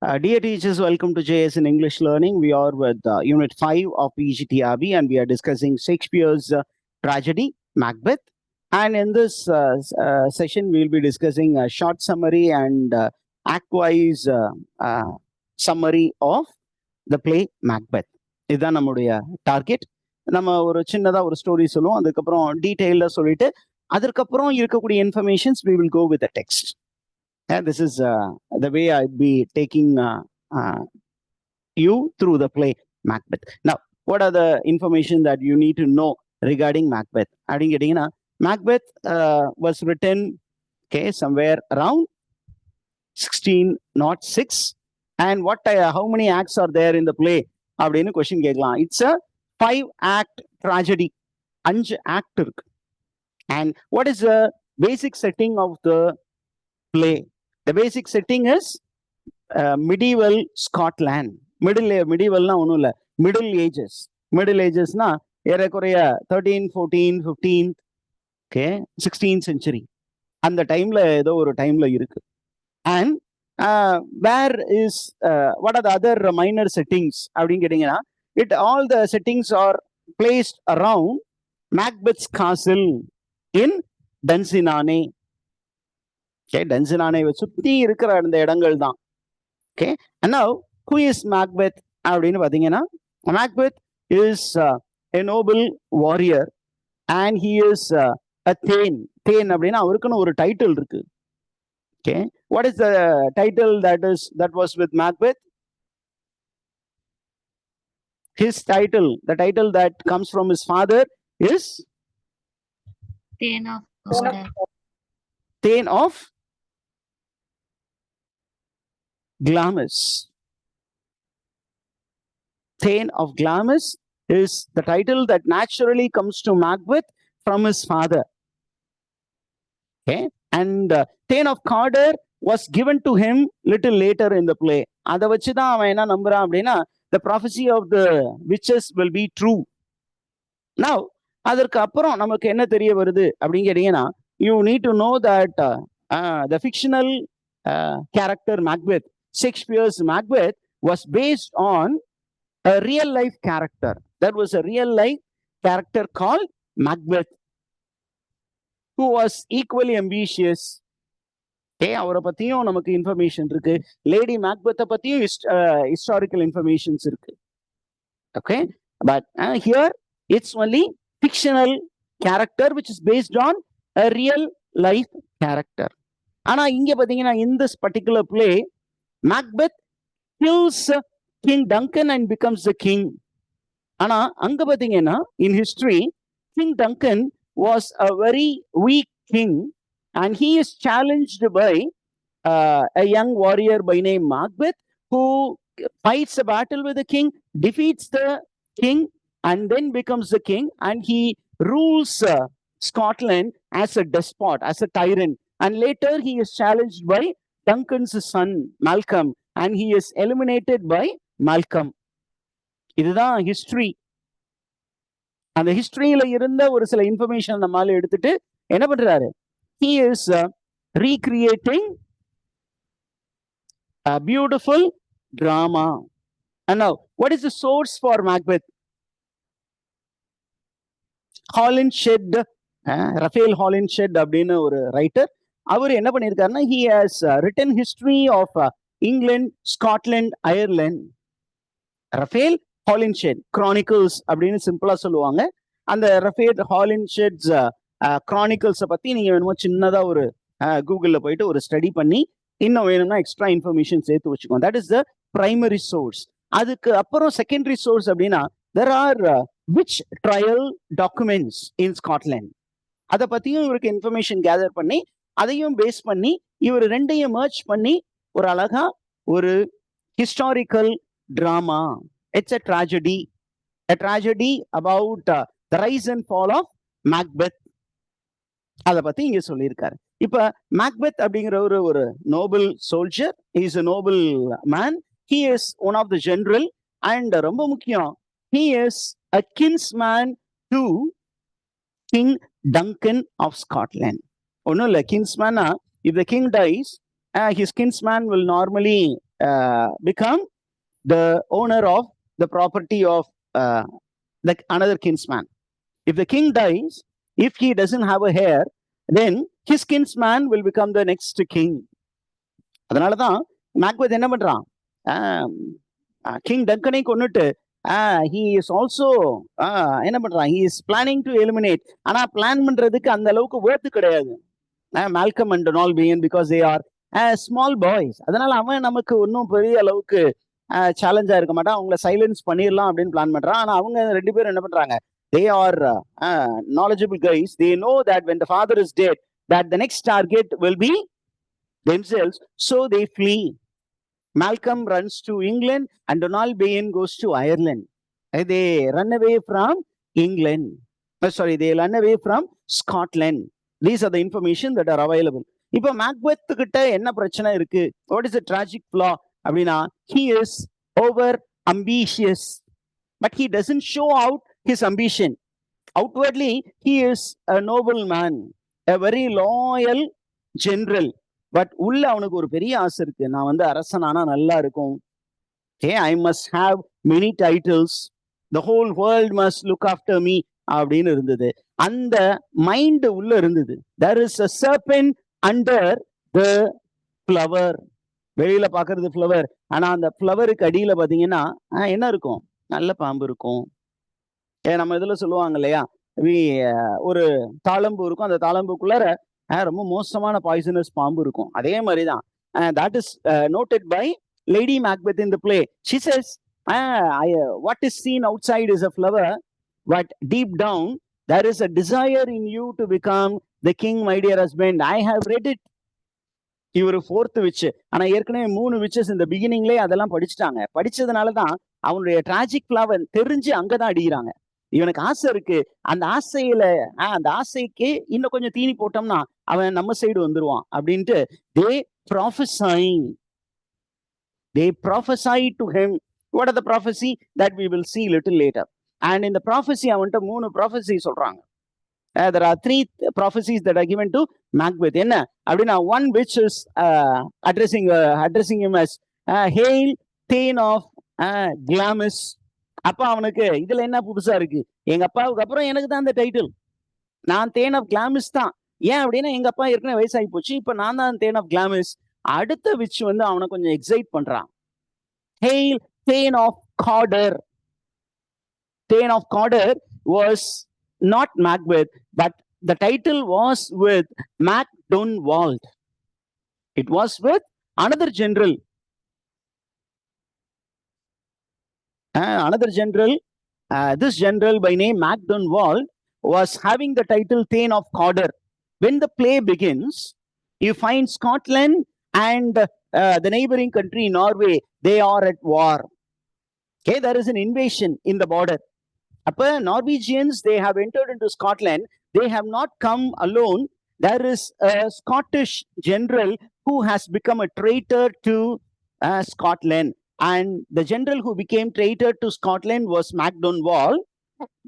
Dear teachers, welcome to JS in English Learning. We are with Unit 5 of PGTRB and we are discussing Shakespeare's tragedy, Macbeth. And in this session, we'll be discussing a short summary and act-wise summary of the play Macbeth. இதுதான் நம்முடைய target. நம்ம ஒரு சின்னதாக ஒரு story சொல்லுவோம், அதுக்கப்புறம் டீட்டெயிலாக சொல்லிட்டு அதுக்கப்புறம் இருக்கக்கூடிய informations we will go with the text. And this is the way I'd be taking you through the play Macbeth. Now, what are the information that you need to know regarding Macbeth? Macbeth was written somewhere around 1606. And how many acts are there in the play? Question கேட்கலாம். It's a 5-act tragedy. 5 act இருக்கு. And what is the basic setting of the play? The basic setting is medieval Scotland. Medieval na onnu illa, Middle Ages. Middle Ages na ஏறக்குறைய 13th, 14th, 15th, 16th century. அந்த டைம்ல ஏதோ ஒரு டைம்ல இருக்கு. And where is what are the other minor settings அப்படின்னு கேட்டீங்கன்னா, all the settings are placed around Macbeth's castle in Dunsinane. டன்சினானை சுத்தி இருக்கிற அந்த இடங்கள் தான். And now who is Macbeth அப்படின்னு பாத்தீங்கன்னா, Macbeth is a noble warrior and he is a Thane. Thane அப்படின்னா அவருக்குன்னு ஒரு டைட்டில் இருக்கு. What is the title that was with Macbeth? His title, the title that comes from his father is Thane of Glamorgan. Thane of Glamis. Thane of Glamis is the title that naturally comes to Macbeth from his father. And Thane of Cawdor was given to him little later in the play. அதை வச்சுதான் அவன் என்ன நம்புறான் அப்படின்னா, the prophecy of the witches will be true. Now, அதற்கு அப்புறம் நமக்கு என்ன தெரிய வருது அப்படின்னு கேட்டீங்கன்னா, you need to know that the fictional character Macbeth, Shakespeare's Macbeth, was based on a real life character. That was a real life character called Macbeth, who was equally ambitious. அவரை பத்தியும் நமக்கு இன்ஃபர்மேஷன் இருக்கு. Lady மேக்பெத்தை பத்தியும் historical informations இருக்கு. But here it's only fictional character which is based on a real life character. ஆனா இங்க பாத்தீங்கன்னா, in this particular play, Macbeth kills King Duncan and becomes the king. ஆனா அங்க பாத்தீங்கன்னா, in history, King Duncan was a very weak king and he is challenged by a young warrior by name Macbeth, who fights a battle with the king, defeats the king and then becomes the king, and he rules Scotland as a despot, as a tyrant. And later he is challenged by Duncan's son Malcolm and he is eliminated by Malcolm. இதுதான் history. அந்த ஹிஸ்டரியில இருந்த ஒரு சில information நம்மால எடுத்துட்டு என்ன பண்றாரு, he is recreating a beautiful drama. And now what is the source for Macbeth? Holinshed, Raphael Holinshed அப்படின்னு ஒரு ரைட்டர், அவர் என்ன பண்ணியிருக்காருன்னா, he has written history of England, Scotland, Ireland. Raphael Holinshed Chronicles அப்படின்னு சிம்பிளா சொல்லுவாங்க. அந்த Raphael Holinshed's Chronicles பத்தி நீங்க வேணுமோ சின்னதா ஒரு கூகுள்ல போயிட்டு ஒரு ஸ்டடி பண்ணி இன்னும் வேணும்னா எக்ஸ்ட்ரா இன்ஃபர்மேஷன் சேர்த்து வச்சுக்கோங்க. That is the primary source. அதுக்கு அப்புறம் செகண்டரி சோர்ஸ் அப்படின்னா, there are witch trial documents in Scotland. அதை பத்தியும் இவருக்கு இன்ஃபர்மேஷன் கேதர் பண்ணி அதையும் பேஸ் பண்ணி இவர் ரெண்டையும் மர்ஜ் பண்ணி ஒரு அழகா ஒரு historical drama. It's a tragedy about the rise and fall of Macbeth. அதை பத்தி இங்க சொல்லியிருக்காரு. இப்ப Macbeth அப்படிங்கிற ஒரு Nobel soldier, is a noble man. He is one of the general and ரொம்ப முக்கியம், he is a kinsman to King Duncan of Scotland. ஒன்னும் இல்ல, kinsman, if the king dies, his kinsman will normally become the owner of the property of like another kinsman. If the king dies, if he doesn't have a heir, then his kinsman will become the next king. அதனாலதான் Macbeth என்ன பண்றான், king டங்கனை கொன்னுட்டு he is also என்ன பண்றான், he is planning to eliminate. ஆனா plan பண்றதுக்கு அந்த அளவுக்கு worth கிடையாது Malcolm and Donald Bean, because they are small boys. அதனால அவன் நமக்கு ஒன்றும் பெரிய அளவுக்கு சேலஞ்சா இருக்க மாட்டான். அவங்கள சைலன்ஸ் பண்ணிடலாம் அப்படின்னு பிளான் பண்றான். ஆனா அவங்க 2 பேரும் என்ன பண்றாங்க, they are knowledgeable guys. They know that when the father is dead, that the next target will be themselves, so they flee. Malcolm runs to England and Donald Bean goes to Ireland. They run away from England. They run away from Scotland. These are the information that are available. இப்போ Macbeth கிட்ட என்ன பிரச்சனை இருக்கு? What is the tragic flaw அப்படின்னா, he is over ambitious, but he doesn't show out his ambition. Outwardly, he is a noble man, a very loyal general. But உள்ள அவனுக்கு ஒரு பெரிய ஆசை இருக்கு, நான் வந்து அரசனானா நல்லா இருக்கும். I must have many titles. The whole world must look after me அப்படின்னு இருந்தது. அந்த மைண்ட் உள்ள இருந்தது. There is a serpent under the flower. வெளியில பாக்குறது ஃப்ளவர், ஆனா அந்த ஃப்ளவருக்கு அடியில பாத்தீங்கன்னா என்ன இருக்கும், நல்ல பாம்பு இருக்கும். நம்ம இதுல சொல்லுவாங்க இல்லையா, ஒரு தாளம்பு இருக்கும், அந்த தாளம்புக்குள்ளார ரொம்ப மோசமான பாய்சனஸ் பாம்பு இருக்கும். அதே மாதிரிதான் that is noted by Lady Macbeth in the play. She says, what is seen outside is a flower, but deep down there is a desire in you to become the king, my dear husband. I have read it. இவர் 4th witch. ஆனா ஏற்கனவே 3 witches இந்த பிகினிங்லேயே அதெல்லாம் படிச்சுட்டாங்க. படிச்சதுனாலதான் அவனுடைய tragic flower தெரிஞ்சு அங்கதான் அடிக்கிறாங்க. இவனுக்கு ஆசை இருக்கு, அந்த ஆசையில அந்த ஆசைக்கு இன்னும் கொஞ்சம் தீனி போட்டோம்னா அவன் நம்ம சைடு வந்துருவான் அப்படின்ட்டு they prophesy to him. What are the prophecy that we will see little later? And in the prophecy அவன்கிட்ட 3 prophecy சொல்றாங்க. There are 3 prophecies that are given to Macbeth. என்ன அப்படின்னா, one which is addressing him as hail Thane of Glamis. அப்பா அவனுக்கு இதுல என்ன புதுசா இருக்கு, எங்க அப்பாவுக்கு அப்புறம் எனக்கு தான் அந்த டைட்டில், நான் தேன் ஆஃப் கிளாமிஸ் தான். ஏன் அப்படின்னா எங்க அப்பா ஏற்கனவே வயசாகி போச்சு, இப்ப நான் தான் தேன் ஆஃப் கிளாமிஸ். அடுத்த விச் வந்து அவனை கொஞ்சம் எக்ஸைட் பண்றான். Hail thane of Cawdor. Thane of Cawdor was not Macbeth, but the title was with Macdonald. It was with another general. This general by name Macdonald was having the title Thane of Cawdor. When the play begins, you find Scotland and the neighboring country Norway, they are at war. Okay, there is an invasion in the border. Appa Norwegians, they have entered into Scotland. They have not come alone. There is a Scottish general who has become a traitor to Scotland. And the general who became traitor to Scotland was Macdonald,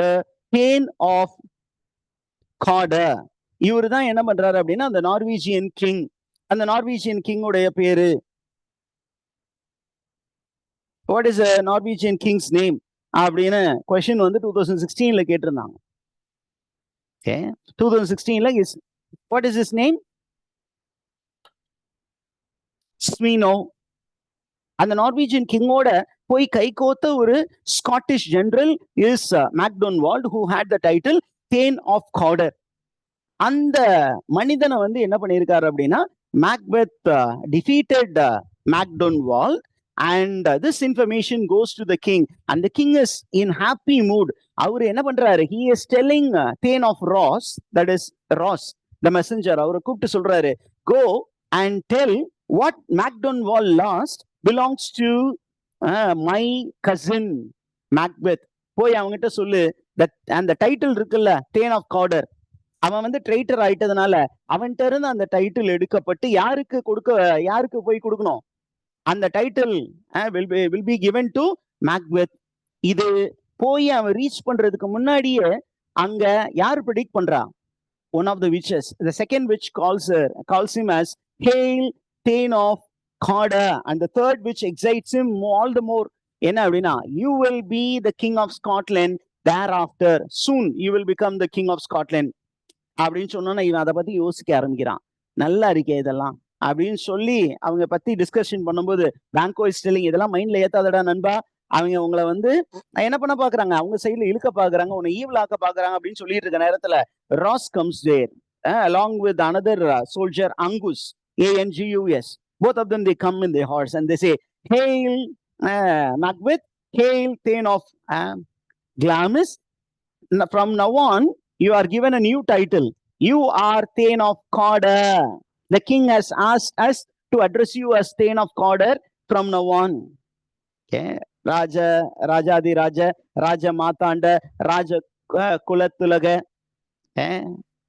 the Thane of Cawdor. இவரு தான் என்ன பண்றாரு அப்படின்னா, அந்த Norwegian king. அந்த Norwegian king உடைய பேரு, what is a Norwegian king's name அப்படின்னு கொஸ்டின் வந்து 2016ல கேட்டிருந்தாங்க. Okay, 2016ல what is his name? Sweno. அந்த நார்வீஜியன் கிங்கோட போய் கை கோத்த ஒரு Scottish general is McDonald, who had the title Thane of Cawdor. அந்த மனிதனை வந்து என்ன பண்ணியிருக்காரு அப்படின்னா, Macbeth defeated Macdonald, and this information goes to the king, and the king is in happy mood. அவரு என்ன பண்றாரு, he is telling Thane of Ross, that is Ross the messenger, அவரை கூப்பிட்டு சொல்றாரு, go and tell what Macdonald lost belongs to my cousin Macbeth. போய் அவங்ககிட்ட சொல்லு, அந்த டைட்டில் இருக்குல்ல Thane of Cawdor, அவன் வந்து ட்ரைட்டர் ஆயிட்டதுனால அவன்கிட்ட இருந்து அந்த டைட்டில் எடுக்கப்பட்டு யாருக்கு போய் கொடுக்கணும், அந்த title will be given to Macbeth. இது போய் அவன் ரீச் பண்றதுக்கு முன்னாடியே அங்க யார் ப்ரெடிக்ட் பண்றா, one of the witches, the second witch calls him as Hail Thane of Corder. And the third which excites him all the more, என்ன அப்படின்னா, you will be the king of Scotland thereafter. Soon you will become the king of Scotland. அப்படின்னு சொன்னோன்னா இவன் அதை பத்தி யோசிக்க ஆரம்பிக்கிறான். நல்லா இருக்கே இதெல்லாம் அப்படின்னு சொல்லி அவங்க பத்தி டிஸ்கஷன் பண்ணும்போது பேங்கோ இஸ் டெல்லிங், இதெல்லாம் மைண்ட்ல ஏத்தாதடா நண்பா, அவங்க உங்களை வந்து என்ன பண்ண பாக்குறாங்க, அவங்க சைட்ல இழுக்க பாக்குறாங்க, உன்னை ஈவில் ஆக்க பாக்குறாங்க அப்படின்னு சொல்லிட்டு இருக்க நேரத்துல Ross comes there along with another soldier, Angus, Angus. Both of them, they come in their horse and they say, hail Macbeth, hail Thane of Glamis. From now on you are given a new title. You are Thane of Cawdor. The king has asked us to address you as Thane of Cawdor from now on. Okay. Rajadi Raja, Raja Matanda, Raja Kulatulaga,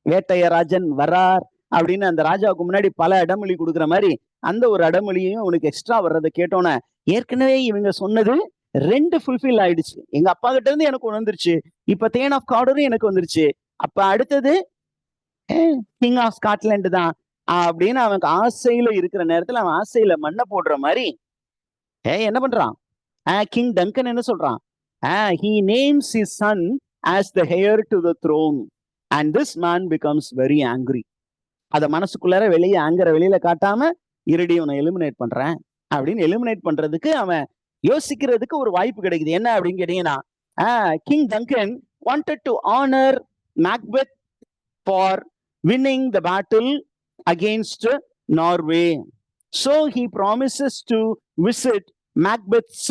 Vettaiya Rajan வரார் அப்படின்னு அந்த ராஜாவுக்கு முன்னாடி பல அடமொழி கொடுக்குற மாதிரி அந்த ஒரு அடமொழியும் உனக்கு எக்ஸ்ட்ரா வர்றதை கேட்டோன்னே, ஏற்கனவே இவங்க சொன்னது 2 ஃபுல்ஃபில் ஆயிடுச்சு. எங்க அப்பா கிட்ட இருந்து எனக்கு வந்துருச்சு, இப்ப தேன் ஆஃப் கார்டரும் எனக்கு வந்துருச்சு, அப்ப அடுத்தது கிங் ஆஃப் ஸ்காட்லாண்டு தான் அப்படின்னு அவனுக்கு ஆசையில இருக்கிற நேரத்துல அவன் ஆசையில மண்ணை போடுற மாதிரி என்ன பண்றான், கிங் டங்கன் என்ன சொல்றான், he names his son as the heir to the throne and this man becomes very angry. அத மனசுக்குள்ளார வெளியே ஆங்கரை வெளியில காட்டாம, இருடி உன்னை எலிமினேட் பண்றேன் அப்படின்னு எலிமினேட் பண்றதுக்கு அவன் யோசிக்கிறதுக்கு ஒரு வாய்ப்பு கிடைக்குது. என்ன அப்படின்னு கேட்டீங்கன்னா, king Duncan wanted to honor Macbeth for winning the battle against Norway. So he promises to visit Macbeth's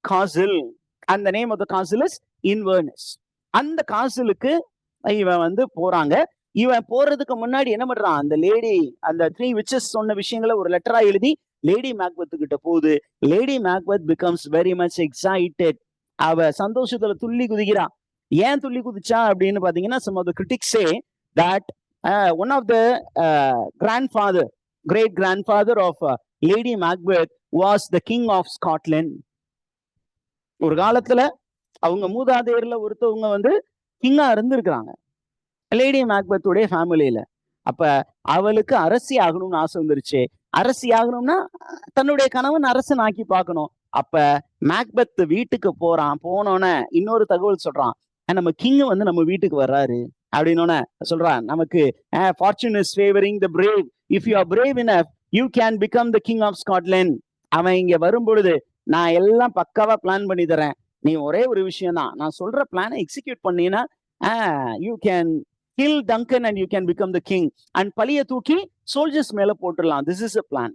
castle and the name of the castle is Inverness. அந்த காசலுக்கு இவன் வந்து போறாங்க. இவன் போறதுக்கு முன்னாடி என்ன பண்றான், அந்த லேடி அந்த 3 witches சொன்ன விஷயங்களை ஒரு லெட்டரா எழுதி லேடி மேக்பெத் கிட்ட போகுது. Lady Macbeth becomes very much excited. அவ சந்தோஷத்துல துள்ளி குதிக்கிறான். ஏன் துள்ளி குதிச்சா அப்படின்னு பாத்தீங்கன்னா, some of the critics say that one of the great grandfather of Lady Macbeth was the king of Scotland. ஒரு காலத்துல அவங்க மூதாதையர்ல ஒருத்தவங்க வந்து கிங்கா இருந்திருக்கிறாங்க லேடி மேக்பெத்துடைய ஃபேமிலியில. அப்ப அவளுக்கு அரசி ஆகணும்னு ஆசை வந்துருச்சு. அரசி ஆகணும்னா தன்னுடைய கணவன் அரசன் ஆக்கி பார்க்கணும். அப்ப மேக்பெத் வீட்டுக்கு போறான். போனோன்னு இன்னொரு தகவல் சொல்றான், நம்ம கிங் வந்து நம்ம வீட்டுக்கு வர்றாரு அப்படின்னு சொல்றான். நமக்கு fortune is favoring the brave. If you are brave enough, you can become the king of Scotland. அவன் இங்க வரும் பொழுது நான் எல்லாம் பக்காவா பிளான் பண்ணி தரேன், நீ ஒரே ஒரு விஷயம் தான், நான் சொல்ற பிளானை எக்ஸிக்யூட் பண்ணீங்கன்னா you can kill Duncan and you can become the king. And பழிய தூக்கி soldiers மேல போட்டுடலாம். This is a plan.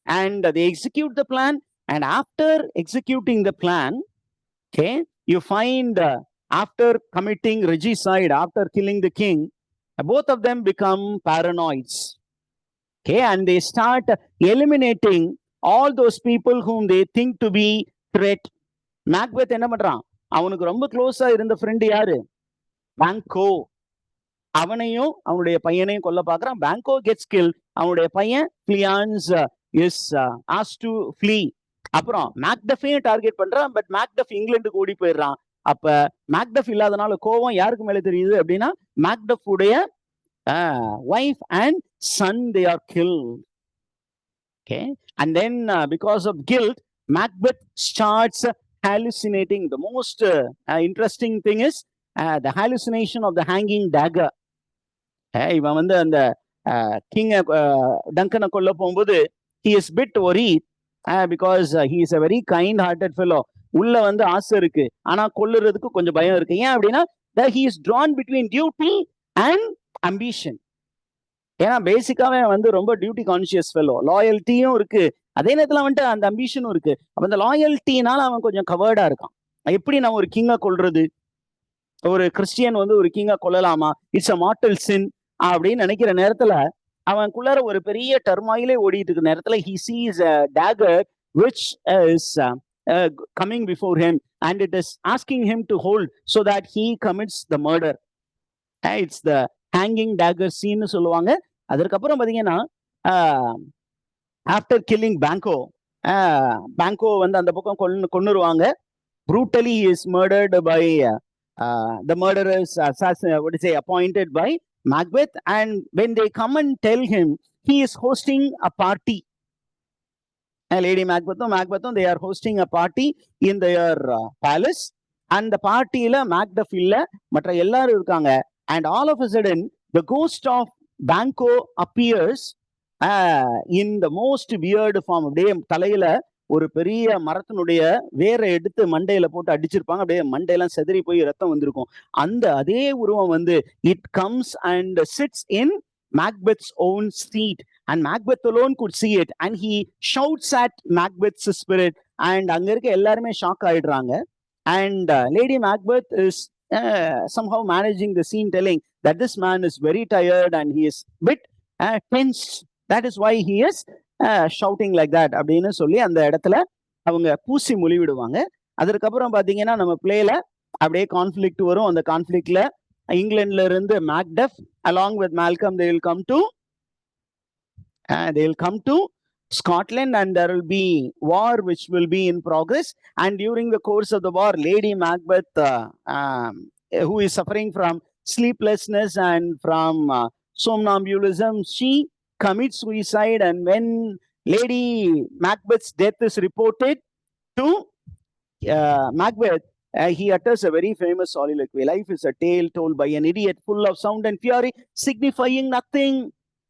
And they execute the plan. And after executing the plan, okay, you find after committing regicide, after killing the king, both of them become paranoids. Okay, and they start eliminating all those people whom they think to be threat. Macbeth என்ன பண்றான், அவனுக்கு ரொம்ப க்ளோஸா இருந்த friend யாரு, பேங்கோ. அவனையும் அவனுடைய பையனையும் கொல்ல பாக்குறான். பேங்கோ gets killed. அவனுடைய பையன் ஃபிளியான்ஸ் is asked to flee. அப்புறம் மேக்டஃபையும் டார்கெட் பண்றான். பட் மேக்டஃப் இங்கிலாந்துக்கு ஓடி போயிடுறான். அப்ப மேக்டஃப் இல்லாதனால கோவம் யாருக்கு மேல தெரியுது அப்படின்னா, மேக்டஃப் உடைய wife and son, they are killed. Okay, and then because of guilt, Macbeth starts hallucinating. The most interesting thing is the hallucination of the hanging dagger. இவன் வந்து அந்த கிங் டங்கனை கொல்ல போகும்போது he is bit worried because he is a very kind hearted fellow. உள்ள வந்து ஆசை இருக்கு, ஆனா கொல்லுறதுக்கு கொஞ்சம் பயம் இருக்கு. ஏன் அப்படின்னா, he is drawn between duty and ambition. ஏன்னா பேசிக்காவே வந்து ரொம்ப டியூட்டி கான்சியஸ் ஃபெல்லோ, லாயல்ட்டியும் இருக்கு, அதே நேரத்துல வந்துட்டு அந்த அம்பிஷனும் இருக்கு. அப்ப அந்த லாயல்ட்டினால அவன் கொஞ்சம் கவர்டா இருக்கான். எப்படி நான் ஒரு கிங்கை கொல்றது, ஒரு கிறிஸ்டியன் வந்து ஒரு கிங்கை கொல்லலாமா, இட்ஸ் அ மார்டல் சின் அப்படின்னு நினைக்கிற நேரத்துல அவனுக்குள்ளார ஒரு பெரிய டர்மாயிலே ஓடிட்டு இருக்க நேரத்துல he sees a dagger which is coming before him and it is asking him to hold so that he commits the murder. It's the hanging dagger scene சொல்லுவாங்க. அதற்கப்புறம் பாத்தீங்கன்னா ஆஃப்டர் கில்லிங் பேங்கோ வந்து அந்த பக்கம் கொன்னுருவாங்க. brutally he is murdered by the murderers appointed by Macbeth. And when they come and tell him, he is hosting a party. Lady Macbeth, they are hosting a party in their palace. And the party la Macduff illa, matra ellarum irukanga. And all of a sudden, the ghost of Banquo appears in the most weird form. அப்படியே தலையில ஒரு பெரிய மரத்தினுடைய வேரை எடுத்து மண்டையில போட்டு அடிச்சிருப்பாங்க. அப்படியே மண்டையெல்லாம் செதறி போய் ரத்தம் வந்திருக்கும். அந்த அதே உருவம் வந்து it comes and sits in Macbeth's own seat, and Macbeth alone could see it, and he shouts at Macbeth's spirit, and அங்க இருக்க எல்லாருமே ஷாக் ஆயிடுறாங்க. And Lady Macbeth is somehow managing the scene, telling that this man is very tired and he is bit tensed. That is why he is shouting like that அப்படின்னு சொல்லி அந்த இடத்துல அவங்க பூசி மொழி விடுவாங்க. அதற்கப்புறம் பாத்தீங்கன்னா நம்ம பிளேல அப்படியே கான்ஃபிளிக்ட் வரும். அந்த கான்ஃபிளிக்ட்ல இங்கிலாந்துல இருந்து Macduff along with Malcolm they will come to Scotland, and there will be war which will be in progress. And during the course of the war, Lady Macbeth, who is suffering from sleeplessness and from somnambulism, she commits suicide. And when Lady Macbeth's death is reported to Macbeth, he utters a very famous soliloquy. Life is a tale told by an idiot, full of sound and fury, signifying nothing.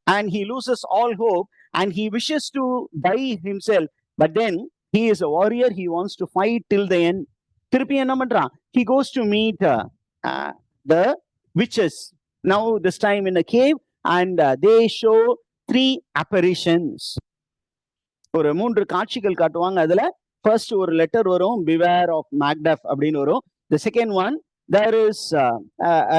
And he loses all hope, and he wishes to die himself. But then he is a warrior. He wants to fight till the end. திருப்பி என்ன பண்றான்? He goes to meet the witches. Now this time in a cave, and they show 3 apparitions. ஒரு 3 காட்சிகள் காட்டுவாங்க. அதுல first ஒரு letter வரும், beware of Macduff அப்படின்னு வரும். The second one, there is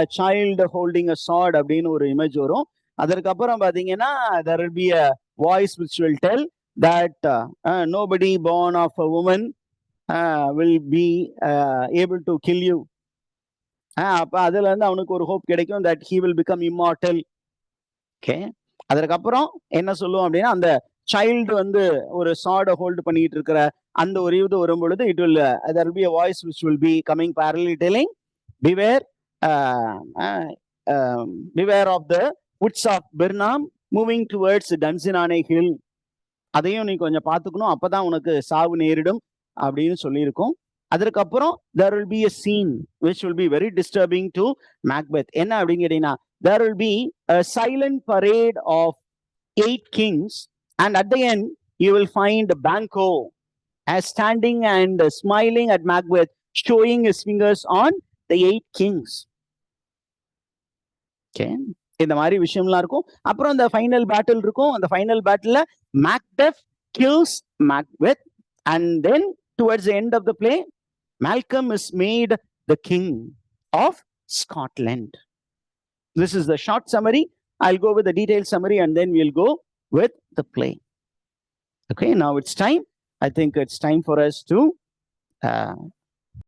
a child holding a sword அப்படின்னு ஒரு image வரும். அதற்கப்புறம் பாத்தீங்கன்னா there will be a voice which will tell that nobody born of a woman will be able to kill you. அப்ப அதுல இருந்து அவனுக்கு ஒரு ஹோப் கிடைக்கும் that he will become immortal. Okay, அதற்கப்புறம் என்ன சொல்லுவோம் அப்படின்னா, அந்த சைல்டு வந்து ஒரு சார்டை ஹோல்டு பண்ணிட்டு இருக்கிற அந்த ஒரு இது வரும் பொழுது it will there will be a voice which will be coming parallelly telling beware of the woods of Birnam moving towards Dunsinane Hill. அதையும் நீ கொஞ்சம் பார்த்துக்கணும், அப்பதான் உனக்கு சாவு நேரிடும் அப்படின்னு சொல்லியிருக்கோம். அதற்கப்புறம் there will be a scene which will be very disturbing to Macbeth. என்ன அப்படின்னு கேட்டீங்கன்னா, there will be a silent parade of 8 kings, and at the end you will find Banquo as standing and smiling at Macbeth, showing his fingers on the 8 kings. Okay, இந்த மாதிரி விஷயம்லாம் இருக்கும். அப்புறம் அந்த final battle இருக்கும். அந்த final பேட்டில்ல Macduff kills Macbeth, and then towards the end of the play, Malcolm is made the king of Scotland. This is the short summary. I'll go with the detailed summary, and then we'll go with the play. Okay, now it's time. I think it's time for us to